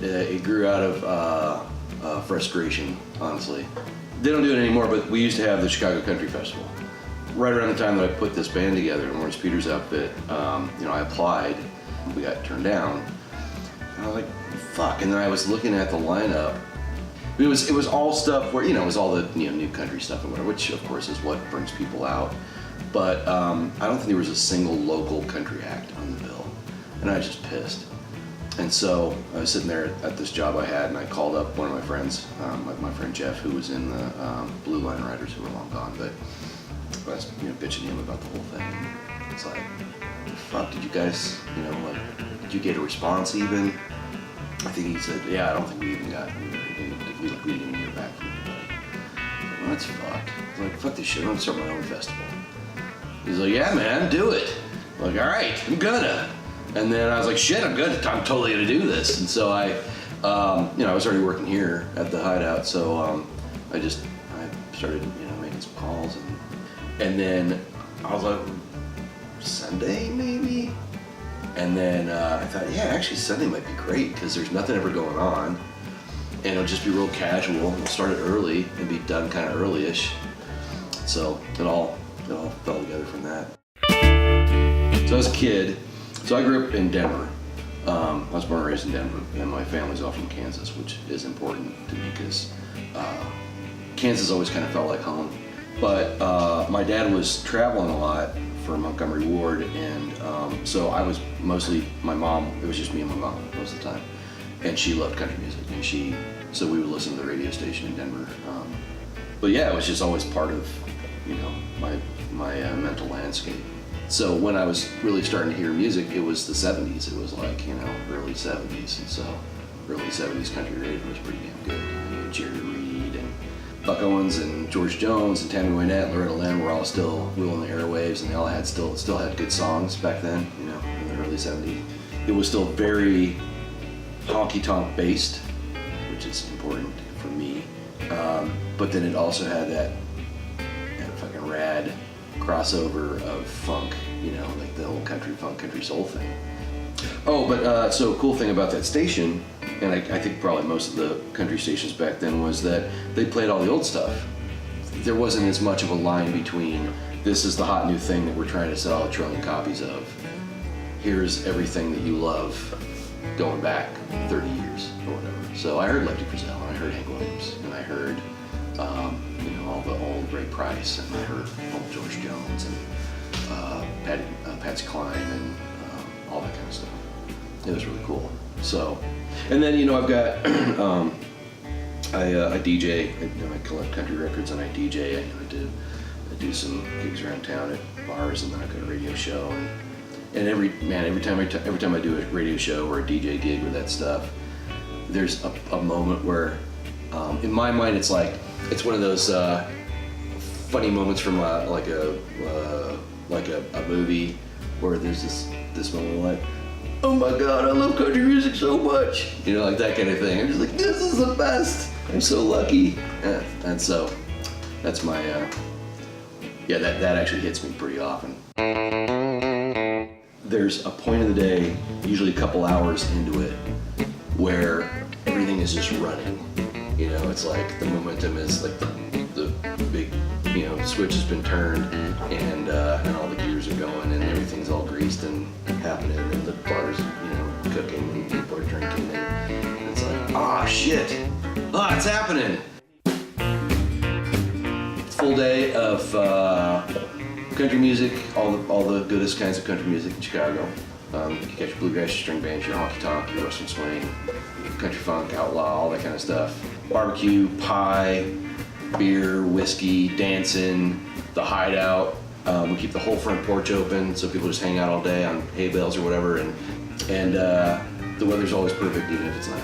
It grew out of frustration, honestly. They don't do it anymore, but we used to have the Chicago Country Festival. Right around the time that I put this band together, Lawrence Peters' outfit, I applied. We got turned down. And I was like, fuck. And then I was looking at the lineup. It was all stuff where, it was all the new country stuff and whatever, which of course is what brings people out. But I don't think there was a single local country act on the bill. And I was just pissed. And so I was sitting there at this job I had, and I called up one of my friends, my friend Jeff, who was in the Blue Line Riders, who were long gone, but I was bitching to him about the whole thing. And it's like, fuck, did you guys, did you get a response even? I think he said, yeah, I don't think we even got, we didn't even hear back from anybody. Like, well, that's fucked. I was like, fuck this shit, I'm gonna start my own festival. He's like, yeah, man, do it. I'm like, all right, I'm gonna. And then I was like, shit, I'm totally gonna do this. And so I was already working here at the Hideout, so I started, making some calls, and then I was like, Sunday maybe? And then I thought, yeah, actually Sunday might be great because there's nothing ever going on, and it'll just be real casual. We'll start it early and be done kind of early-ish. So it all fell together from that. So I was a kid. So I grew up in Denver. I was born and raised in Denver, and my family's all from Kansas, which is important to me because Kansas always kind of felt like home. But my dad was traveling a lot for Montgomery Ward, and so I was mostly, my mom, it was just me and my mom most of the time, and she loved country music, and so we would listen to the radio station in Denver. But yeah, it was just always part of, my mental landscape. So when I was really starting to hear music, it was the 70s. It was like, early 70s. And so early 70s country radio was pretty damn good. Jerry Reed and Buck Owens and George Jones and Tammy Wynette, Loretta Lynn were all still ruling the airwaves, and they all had still had good songs back then, in the early 70s. It was still very honky tonk based, which is important for me. But then it also had that fucking rad crossover of funk, like the whole country funk, country soul thing. Oh, but so cool thing about that station, and I think probably most of the country stations back then, was that they played all the old stuff. There wasn't as much of a line between, this is the hot new thing that we're trying to sell 1 trillion copies of. Here's everything that you love going back 30 years or whatever. So I heard Lefty Frizzell, and I heard Hank Williams, and I heard all the old Ray Price, and I heard old George Jones, and Patsy Cline, and all that kind of stuff. It was really cool. So, and then I've got I DJ. I collect country records, and I DJ. I do some gigs around town at bars, and then I've got a radio show. And every time I do a radio show or a DJ gig with that stuff, there's a moment where, in my mind, it's like, it's one of those funny moments from like a movie where there's this moment like, oh my God, I love country music so much, like that kind of thing. I'm just like, this is the best. I'm so lucky. Yeah. And so that's my that actually hits me pretty often. There's a point of the day, usually a couple hours into it, where everything is just running. It's like the momentum is like the big, switch has been turned, and all the gears are going, and everything's all greased and happening, and the bar's, cooking, and people are drinking, and it's like, ah, shit, it's happening. It's a full day of country music, all the goodest kinds of country music in Chicago. You can catch your bluegrass, your string bands, your honky tonk, your western swing, country funk, outlaw, all that kind of stuff. Barbecue, pie, beer, whiskey, dancing, the Hideout. We keep the whole front porch open so people just hang out all day on hay bales or whatever, and the weather's always perfect even if it's not.